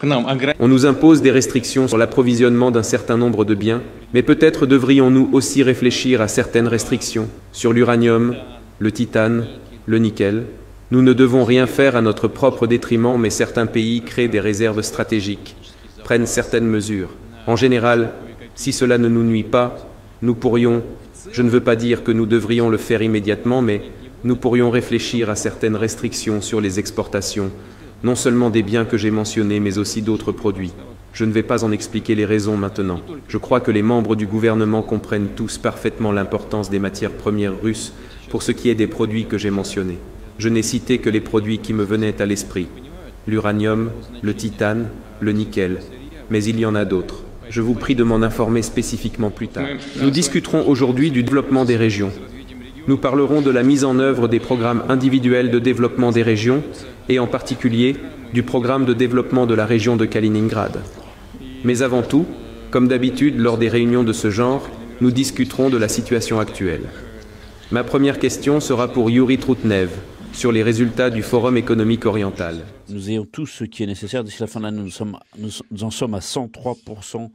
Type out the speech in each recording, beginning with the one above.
On nous impose des restrictions sur l'approvisionnement d'un certain nombre de biens, mais peut-être devrions-nous aussi réfléchir à certaines restrictions sur l'uranium, le titane, le nickel. Nous ne devons rien faire à notre propre détriment, mais certains pays créent des réserves stratégiques, prennent certaines mesures. En général, si cela ne nous nuit pas, nous pourrions, je ne veux pas dire que nous devrions le faire immédiatement, mais nous pourrions réfléchir à certaines restrictions sur les exportations, non seulement des biens que j'ai mentionnés, mais aussi d'autres produits. Je ne vais pas en expliquer les raisons maintenant. Je crois que les membres du gouvernement comprennent tous parfaitement l'importance des matières premières russes pour ce qui est des produits que j'ai mentionnés. Je n'ai cité que les produits qui me venaient à l'esprit. L'uranium, le titane, le nickel. Mais il y en a d'autres. Je vous prie de m'en informer spécifiquement plus tard. Nous discuterons aujourd'hui du développement des régions. Nous parlerons de la mise en œuvre des programmes individuels de développement des régions et en particulier du programme de développement de la région de Kaliningrad. Mais avant tout, comme d'habitude lors des réunions de ce genre, nous discuterons de la situation actuelle. Ma première question sera pour Yuri Troutnev sur les résultats du Forum économique oriental. Nous ayons tout ce qui est nécessaire d'ici la fin de l'année. Nous en sommes à 103%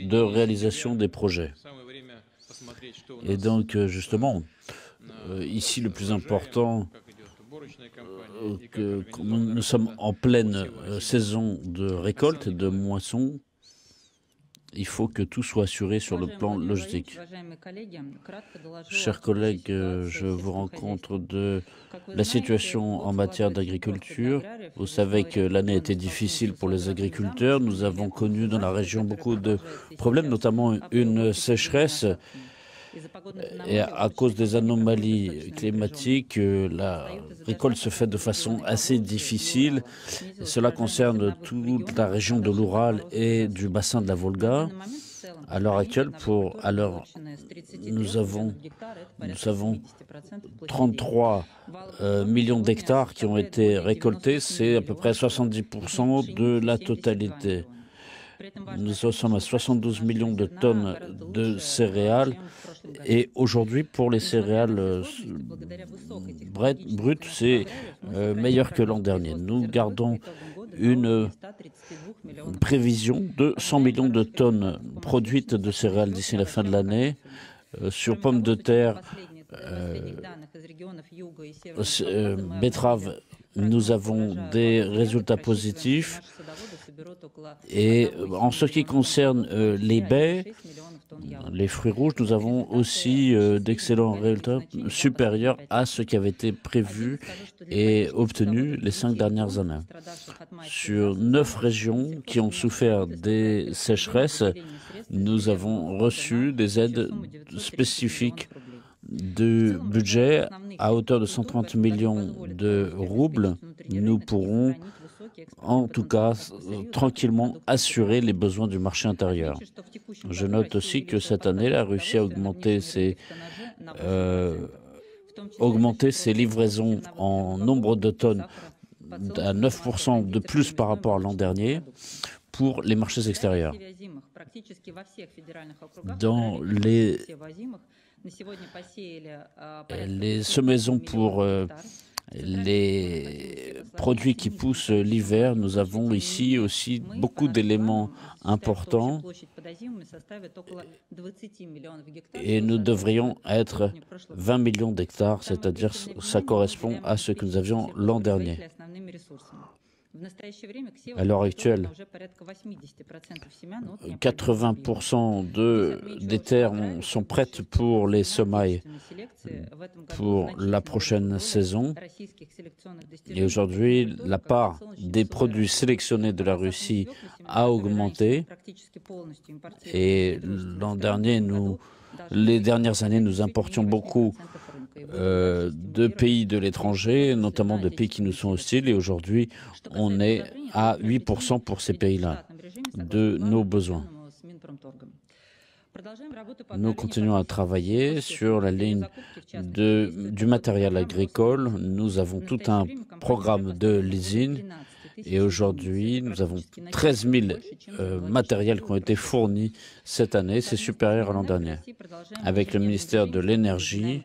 de réalisation des projets. Et donc, justement, ici, le plus important, que nous sommes en pleine saison de récolte et de moisson. Il faut que tout soit assuré sur le plan logistique. Chers collègues, je vous rends compte de la situation en matière d'agriculture. Vous savez que l'année était difficile pour les agriculteurs. Nous avons connu dans la région beaucoup de problèmes, notamment une sécheresse. Et à cause des anomalies climatiques, la récolte se fait de façon assez difficile. Et cela concerne toute la région de l'Oural et du bassin de la Volga. À l'heure actuelle, nous avons 33 millions d'hectares qui ont été récoltés. C'est à peu près 70% de la totalité. Nous sommes à 72 millions de tonnes de céréales. Et aujourd'hui, pour les céréales brutes, c'est meilleur que l'an dernier. Nous gardons une prévision de 100 millions de tonnes produites de céréales d'ici la fin de l'année. Sur pommes de terre, betteraves, nous avons des résultats positifs. Et en ce qui concerne les baies, les fruits rouges, nous avons aussi d'excellents résultats supérieurs à ce qui avait été prévu et obtenu les 5 dernières années. Sur 9 régions qui ont souffert des sécheresses, nous avons reçu des aides spécifiques de budget à hauteur de 130 millions de roubles. Nous pourrons en tout cas tranquillement assurer les besoins du marché intérieur. Je note aussi que cette année, la Russie a augmenté ses livraisons en nombre de tonnes à 9% de plus par rapport à l'an dernier pour les marchés extérieurs. Dans les semaisons pour les produits qui poussent l'hiver, nous avons ici aussi beaucoup d'éléments importants et nous devrions être 20 millions d'hectares, c'est-à-dire ça correspond à ce que nous avions l'an dernier. À l'heure actuelle, 80% des terres sont prêtes pour les semailles pour la prochaine saison. Et aujourd'hui, la part des produits sélectionnés de la Russie a augmenté. Et l'an dernier, les dernières années, nous importions beaucoup de pays de l'étranger, notamment de pays qui nous sont hostiles. Et aujourd'hui, on est à 8% pour ces pays-là de nos besoins. Nous continuons à travailler sur la ligne du matériel agricole. Nous avons tout un programme de leasing Et aujourd'hui, nous avons 13 000 matériels qui ont été fournis cette année. C'est supérieur à l'an dernier. Avec le ministère de l'Énergie,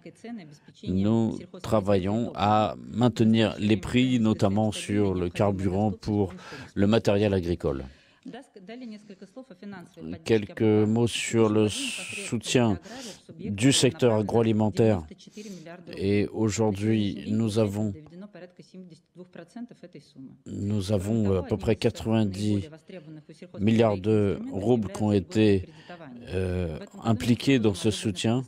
nous travaillons à maintenir les prix, notamment sur le carburant pour le matériel agricole. Quelques mots sur le soutien du secteur agroalimentaire. Et aujourd'hui, nous avons à peu près 90 milliards de roubles qui ont été impliqués dans ce soutien.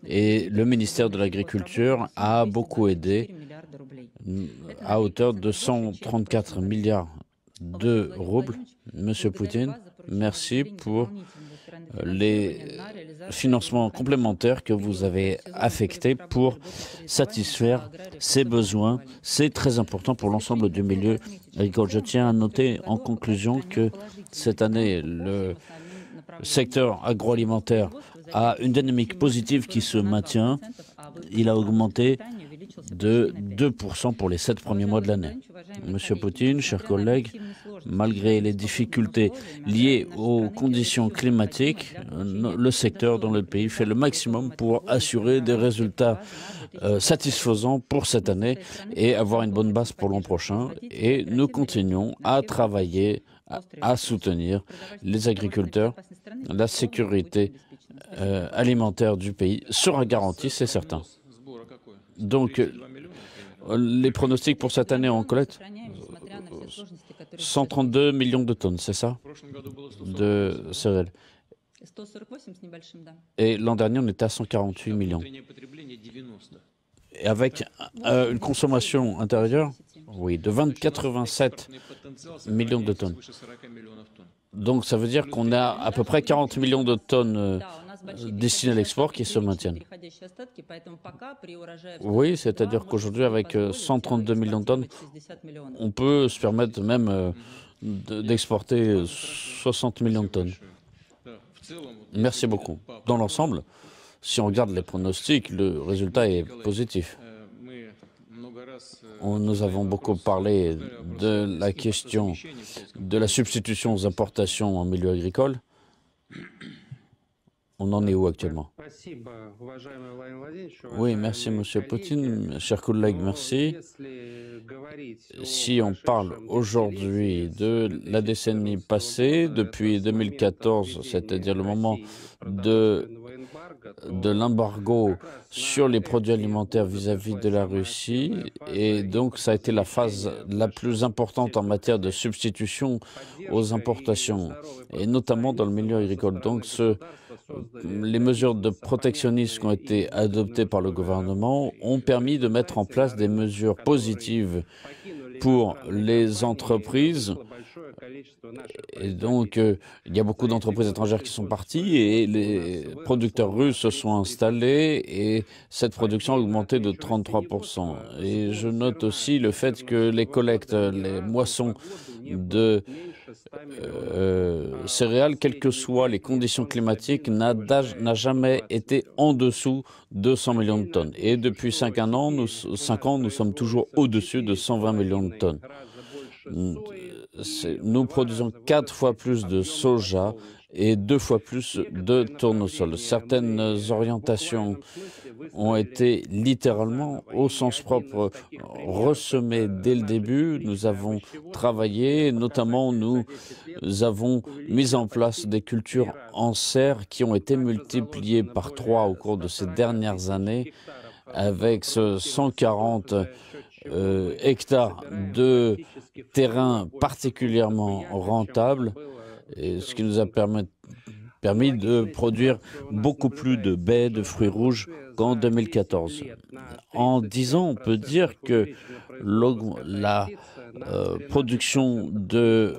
Et le ministère de l'Agriculture a beaucoup aidé à hauteur de 134 milliards de roubles. Monsieur Poutine, merci pour les financements complémentaires que vous avez affectés pour satisfaire ces besoins. C'est très important pour l'ensemble du milieu agricole. Je tiens à noter en conclusion que cette année, le secteur agroalimentaire a une dynamique positive qui se maintient. Il a augmenté de 2% pour les 7 premiers mois de l'année. Monsieur Poutine, chers collègues, malgré les difficultés liées aux conditions climatiques, le secteur dans le pays fait le maximum pour assurer des résultats satisfaisants pour cette année et avoir une bonne base pour l'an prochain. Et nous continuons à travailler, à soutenir les agriculteurs. La sécurité alimentaire du pays sera garantie, c'est certain. Donc, les pronostics pour cette année en collecte, 132 millions de tonnes, c'est ça, de céréales. Et l'an dernier, on était à 148 millions. Et avec une consommation intérieure, oui, de 87 millions de tonnes. Donc, ça veut dire qu'on a à peu près 40 millions de tonnes destinées à l'export qui se maintiennent. Oui, c'est-à-dire qu'aujourd'hui, avec 132 millions de tonnes, on peut se permettre même d'exporter 60 millions de tonnes. Merci beaucoup. Dans l'ensemble, si on regarde les pronostics, le résultat est positif. Nous avons beaucoup parlé de la question de la substitution aux importations en milieu agricole. On en est où actuellement? Oui, merci Monsieur Poutine. Chers collègues, merci. Si on parle aujourd'hui de la décennie passée, depuis 2014, c'est-à-dire le moment de l'embargo sur les produits alimentaires vis-à-vis de la Russie, et donc ça a été la phase la plus importante en matière de substitution aux importations, et notamment dans le milieu agricole. Donc les mesures de protectionnisme qui ont été adoptées par le gouvernement ont permis de mettre en place des mesures positives pour les entreprises. Et donc, il y a beaucoup d'entreprises étrangères qui sont parties et les producteurs russes se sont installés et cette production a augmenté de 33%. Et je note aussi le fait que les collectes, les moissons de céréales, quelles que soient les conditions climatiques, n'a jamais été en dessous de 100 millions de tonnes. Et depuis 5 ans, nous sommes toujours au-dessus de 120 millions de tonnes. Nous produisons 4 fois plus de soja et 2 fois plus de tournesol. Certaines orientations ont été littéralement, au sens propre, ressemées dès le début. Nous avons travaillé, notamment nous avons mis en place des cultures en serre qui ont été multipliées par 3 au cours de ces dernières années, avec ce 140 hectares de terrain particulièrement rentable, et ce qui nous a permis de produire beaucoup plus de baies, de fruits rouges qu'en 2014. En 10 ans, on peut dire que la production de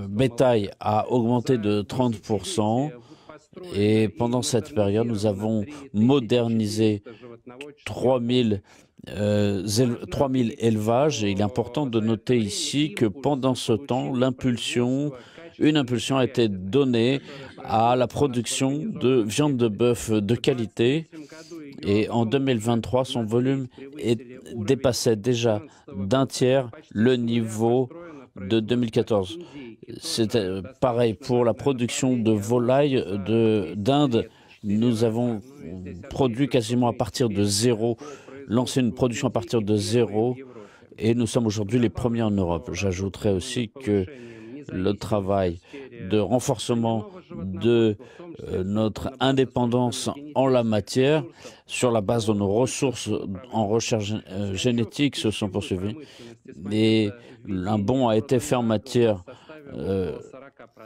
bétail a augmenté de 30%. Et pendant cette période, nous avons modernisé 3000 élevages. Et il est important de noter ici que pendant ce temps, une impulsion a été donnée à la production de viande de bœuf de qualité. Et en 2023, son volume dépassait déjà d'un tiers le niveau de 2014. C'est pareil pour la production de volailles d'Inde. Nous avons produit quasiment à partir de zéro, lancé une production à partir de zéro, et nous sommes aujourd'hui les premiers en Europe. J'ajouterai aussi que le travail de renforcement de notre indépendance en la matière, sur la base de nos ressources en recherche génétique, se sont poursuivis. Et un bond a été fait en matière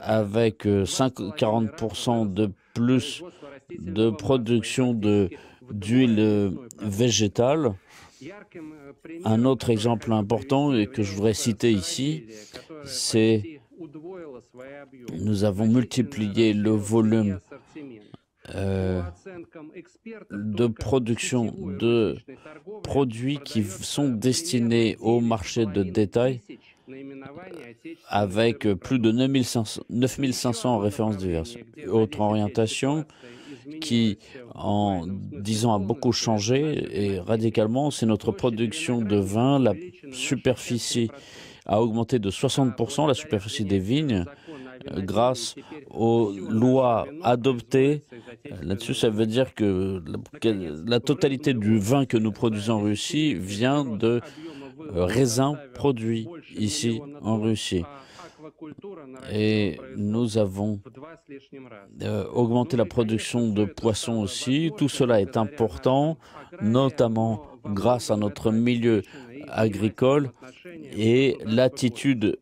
avec 40% de plus de production d'huile végétale. Un autre exemple important et que je voudrais citer ici, c'est nous avons multiplié le volume de production de produits qui sont destinés au marché de détail avec plus de 9500 références diverses. Autre orientation qui, en 10 ans, a beaucoup changé et radicalement, c'est notre production de vin. La superficie a augmenté de 60%, la superficie des vignes, grâce aux lois adoptées. Là-dessus, ça veut dire que la totalité du vin que nous produisons en Russie vient de raisins produits ici en Russie. Et nous avons augmenté la production de poissons aussi. Tout cela est important, notamment grâce à notre milieu agricole et l'attitude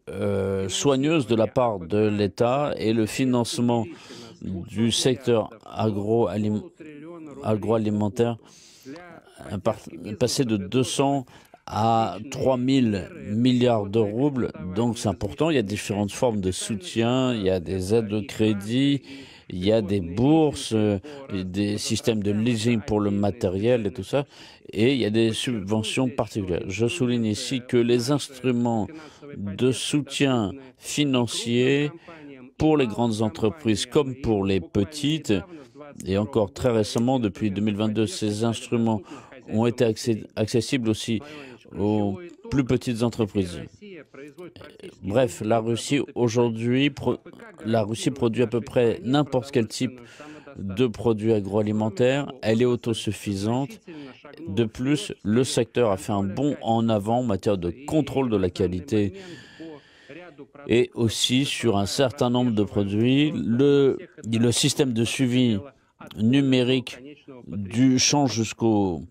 soigneuse de la part de l'État et le financement du secteur agroalimentaire passé de 200 à 3 000 milliards de roubles. Donc c'est important, il y a différentes formes de soutien, il y a des aides de crédit, il y a des bourses, des systèmes de leasing pour le matériel et tout ça, et il y a des subventions particulières. Je souligne ici que les instruments de soutien financier pour les grandes entreprises comme pour les petites, et encore très récemment, depuis 2022, ces instruments ont été accessibles aussi aux plus petites entreprises. Bref, la Russie aujourd'hui, produit à peu près n'importe quel type de produits agroalimentaires. Elle est autosuffisante. De plus, le secteur a fait un bond en avant en matière de contrôle de la qualité et aussi sur un certain nombre de produits. Le système de suivi numérique du champ jusqu'au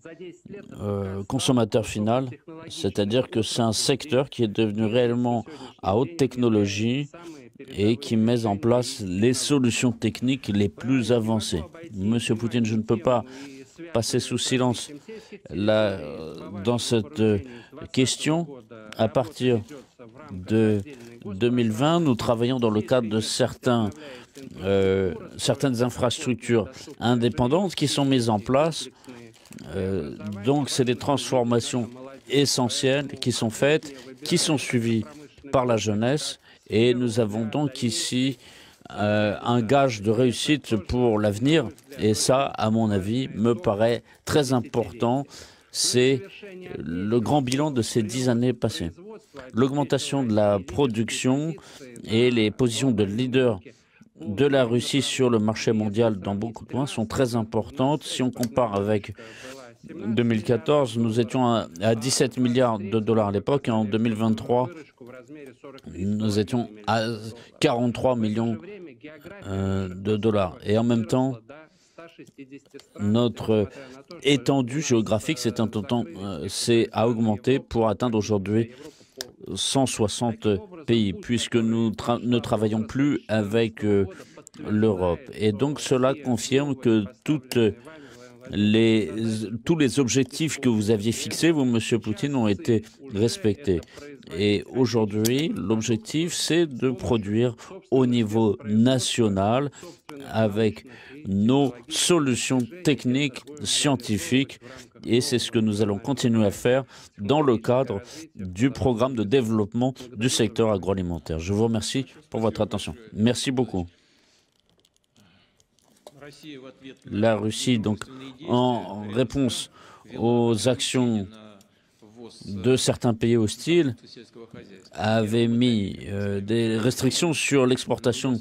consommateur final, c'est-à-dire que c'est un secteur qui est devenu réellement à haute technologie et qui met en place les solutions techniques les plus avancées. Monsieur Poutine, je ne peux pas passer sous silence dans cette question. À partir de 2020, nous travaillons dans le cadre de certaines infrastructures indépendantes qui sont mises en place. Donc, c'est des transformations essentielles qui sont faites, qui sont suivies par la jeunesse. Et nous avons donc ici un gage de réussite pour l'avenir. Et ça, à mon avis, me paraît très important. C'est le grand bilan de ces 10 années passées. L'augmentation de la production et les positions de leader de la Russie sur le marché mondial dans beaucoup de points sont très importantes. Si on compare avec 2014, nous étions à 17 milliards de dollars à l'époque et en 2023, nous étions à 43 millions de dollars. Et en même temps, notre étendue géographique a augmenté pour atteindre aujourd'hui 160 pays, puisque nous ne travaillons plus avec l'Europe. Et donc cela confirme que tous les objectifs que vous aviez fixés, vous, Monsieur Poutine, ont été respectés. Et aujourd'hui, l'objectif, c'est de produire au niveau national avec nos solutions techniques, scientifiques, et c'est ce que nous allons continuer à faire dans le cadre du programme de développement du secteur agroalimentaire. Je vous remercie pour votre attention. Merci beaucoup. La Russie, donc, en réponse aux actions de certains pays hostiles avait mis des restrictions sur l'exportation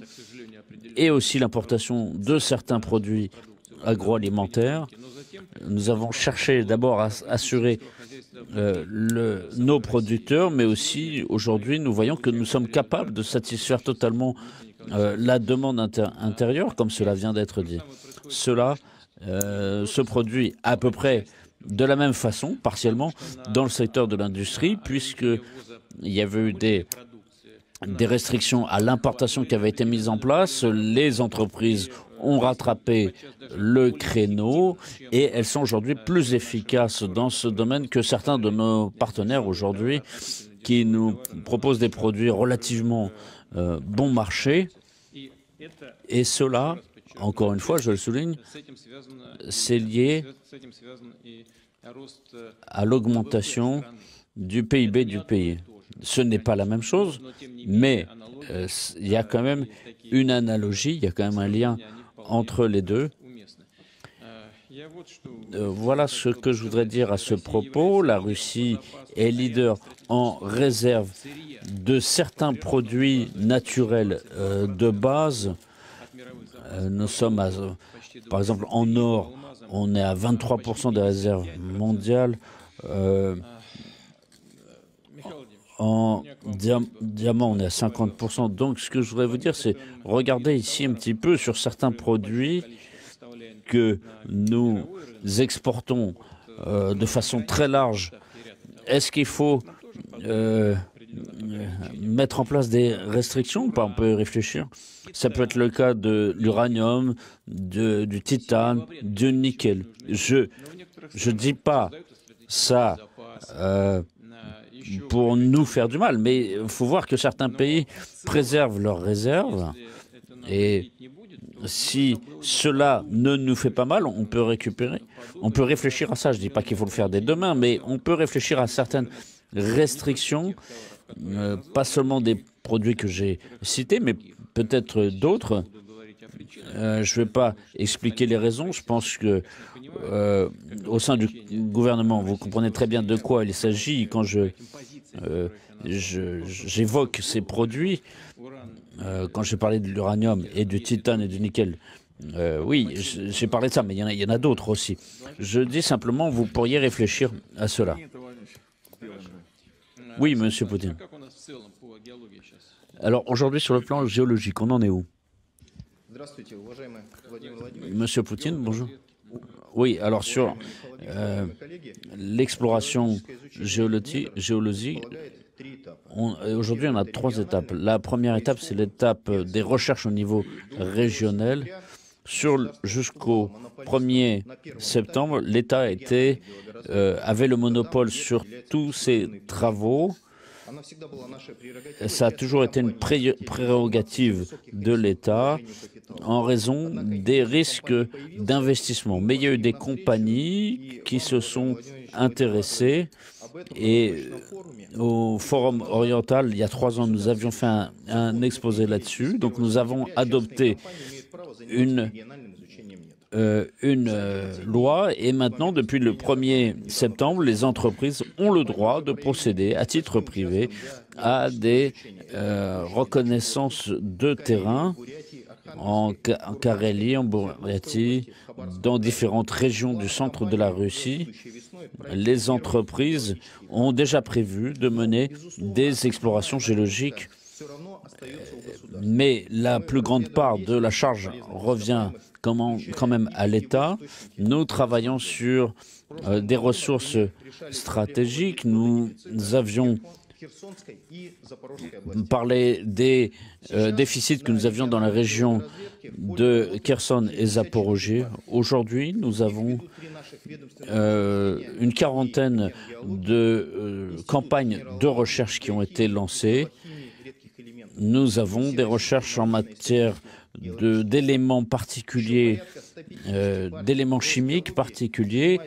et aussi l'importation de certains produits agroalimentaires. Nous avons cherché d'abord à assurer nos producteurs, mais aussi aujourd'hui nous voyons que nous sommes capables de satisfaire totalement la demande intérieure, comme cela vient d'être dit. Cela se produit à peu près de la même façon, partiellement, dans le secteur de l'industrie, puisqu'il y avait eu des restrictions à l'importation qui avaient été mises en place. Les entreprises ont rattrapé le créneau et elles sont aujourd'hui plus efficaces dans ce domaine que certains de nos partenaires aujourd'hui qui nous proposent des produits relativement bon marché. Et cela, encore une fois, je le souligne, c'est lié à l'augmentation du PIB du pays. Ce n'est pas la même chose, mais il y a quand même une analogie, il y a quand même un lien entre les deux. Voilà ce que je voudrais dire à ce propos. La Russie est leader en réserve de certains produits naturels de base. Nous sommes, par exemple, en or, on est à 23% des réserves mondiales. En diamant, on est à 50%. Donc, ce que je voudrais vous dire, c'est regardez ici un petit peu sur certains produits que nous exportons de façon très large. Est-ce qu'il faut mettre en place des restrictions? On peut y réfléchir. Ça peut être le cas de l'uranium, du titane, du nickel. Je ne dis pas ça pour nous faire du mal, mais il faut voir que certains pays préservent leurs réserves et si cela ne nous fait pas mal, on peut récupérer. On peut réfléchir à ça. Je ne dis pas qu'il faut le faire dès demain, mais on peut réfléchir à certaines restrictions, pas seulement des produits que j'ai cités, mais peut-être d'autres. Je ne vais pas expliquer les raisons. Je pense que au sein du gouvernement, vous comprenez très bien de quoi il s'agit quand j'évoque ces produits. Quand j'ai parlé de l'uranium et du titane et du nickel, oui, j'ai parlé de ça, mais il y en a d'autres aussi. Je dis simplement, vous pourriez réfléchir à cela. Oui, Monsieur Poutine. Alors, aujourd'hui, sur le plan géologique, on en est où? Monsieur Poutine, bonjour. Oui, alors sur l'exploration géologique, aujourd'hui on a 3 étapes. La première étape, c'est l'étape des recherches au niveau régional. Jusqu'au 1er septembre, l'État avait le monopole sur tous ces travaux. Ça a toujours été une prérogative de l'État en raison des risques d'investissement. Mais il y a eu des compagnies qui se sont intéressées et au Forum oriental, il y a 3 ans, nous avions fait un exposé là-dessus. Donc nous avons adopté une loi et maintenant, depuis le 1er septembre, les entreprises ont le droit de procéder à titre privé à des reconnaissances de terrain en Carélie, en Bouriatie, dans différentes régions du centre de la Russie. Les entreprises ont déjà prévu de mener des explorations géologiques, mais la plus grande part de la charge revient quand même à l'État. Nous travaillons sur des ressources stratégiques. Nous avions parlé des déficits que nous avions dans la région de Kherson et Zaporozhye. Aujourd'hui, nous avons une quarantaine de campagnes de recherche qui ont été lancées. Nous avons des recherches en matière d'éléments particuliers, d'éléments chimiques particuliers,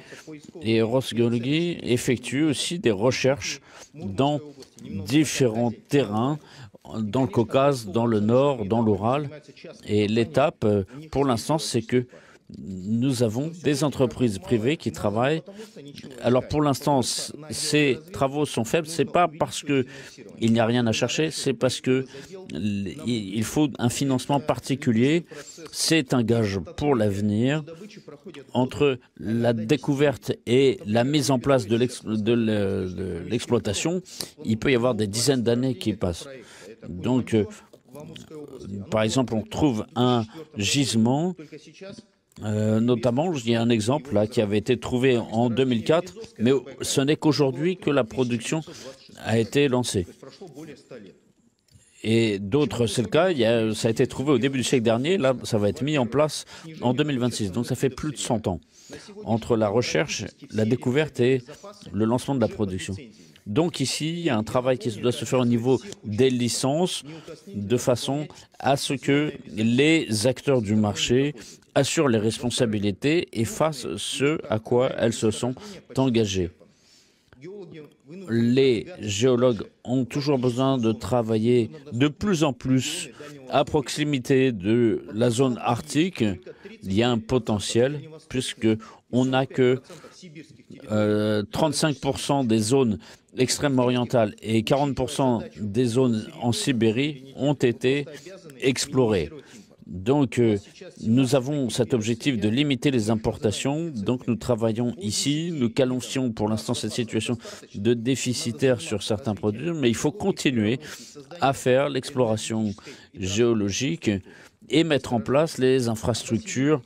et Rosgeologie effectue aussi des recherches dans différents terrains, dans le Caucase, dans le Nord, dans l'Oural. Et l'étape, pour l'instant, c'est que nous avons des entreprises privées qui travaillent. Alors pour l'instant, ces travaux sont faibles. Ce n'est pas parce qu'il n'y a rien à chercher, c'est parce qu'il faut un financement particulier. C'est un gage pour l'avenir. Entre la découverte et la mise en place de l'exploitation, il peut y avoir des dizaines d'années qui passent. Donc, par exemple, on trouve un gisement. Notamment, il y a un exemple là qui avait été trouvé en 2004, mais ce n'est qu'aujourd'hui que la production a été lancée. Et d'autres, c'est le cas, ça a été trouvé au début du siècle dernier, là ça va être mis en place en 2026, donc ça fait plus de 100 ans entre la recherche, la découverte et le lancement de la production. Donc ici, il y a un travail qui doit se faire au niveau des licences, de façon à ce que les acteurs du marché assurent les responsabilités et fassent ce à quoi elles se sont engagées. Les géologues ont toujours besoin de travailler de plus en plus à proximité de la zone arctique. Il y a un potentiel puisqu'on n'a que 35% des zones extrême orientales et 40% des zones en Sibérie ont été explorées. Donc, nous avons cet objectif de limiter les importations. Donc, nous travaillons ici. Nous qualifions pour l'instant cette situation de déficitaire sur certains produits, mais il faut continuer à faire l'exploration géologique et mettre en place les infrastructures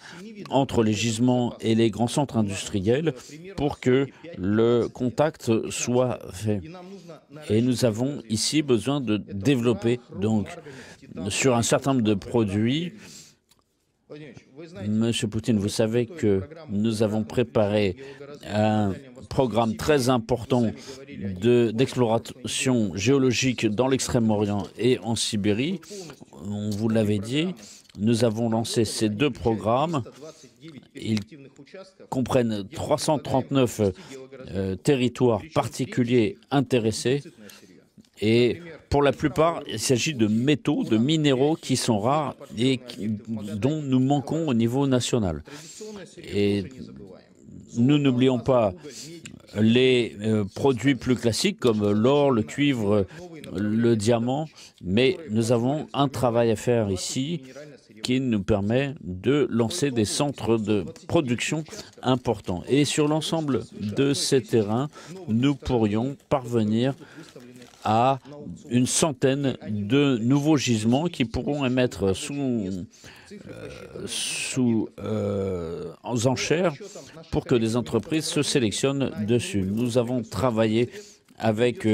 entre les gisements et les grands centres industriels pour que le contact soit fait. Et nous avons ici besoin de développer, donc, sur un certain nombre de produits. Monsieur Poutine, vous savez que nous avons préparé un programme très important d'exploration géologique dans l'Extrême-Orient et en Sibérie. On vous l'avait dit, nous avons lancé ces deux programmes. Ils comprennent 339 territoires particuliers intéressés. Et pour la plupart, il s'agit de métaux, de minéraux qui sont rares et dont nous manquons au niveau national. Et nous n'oublions pas les produits plus classiques comme l'or, le cuivre, le diamant, mais nous avons un travail à faire ici qui nous permet de lancer des centres de production importants. Et sur l'ensemble de ces terrains, nous pourrions parvenir à une centaine de nouveaux gisements qui pourront émettre en enchères pour que des entreprises se sélectionnent dessus. Nous avons travaillé avec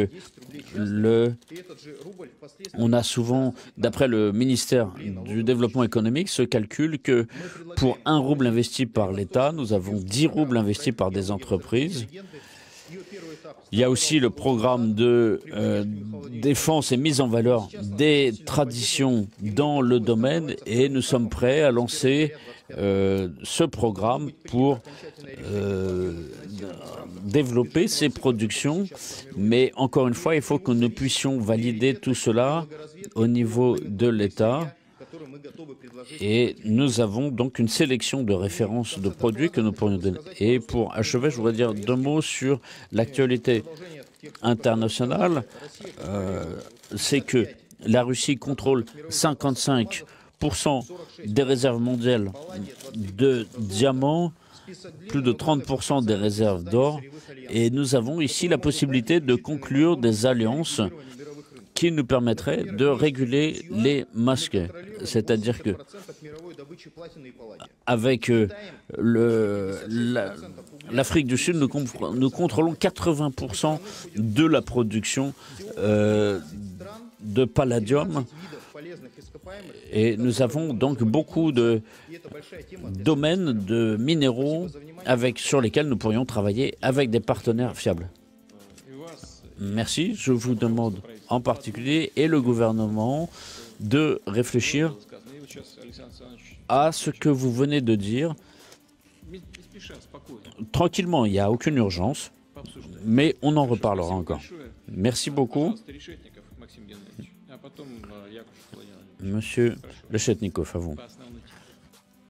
on a souvent, d'après le ministère du Développement économique, se calcule que pour 1 rouble investi par l'État, nous avons 10 roubles investis par des entreprises. Il y a aussi le programme de défense et mise en valeur des traditions dans le domaine et nous sommes prêts à lancer ce programme pour développer ces productions. Mais encore une fois, il faut que nous puissions valider tout cela au niveau de l'État. Et nous avons donc une sélection de références de produits que nous pourrions donner. Et pour achever, je voudrais dire 2 mots sur l'actualité internationale. C'est que la Russie contrôle 55% des réserves mondiales de diamants, plus de 30% des réserves d'or. Et nous avons ici la possibilité de conclure des alliances qui nous permettrait de réguler les masques. C'est-à-dire que avec l'Afrique du Sud, nous contrôlons 80% de la production de palladium. Et nous avons donc beaucoup de domaines de minéraux sur lesquels nous pourrions travailler avec des partenaires fiables. Merci. Je vous demande en particulier, et le gouvernement, de réfléchir à ce que vous venez de dire. Tranquillement, il n'y a aucune urgence, mais on en reparlera encore. Merci beaucoup. Monsieur Lechetnikov, à vous.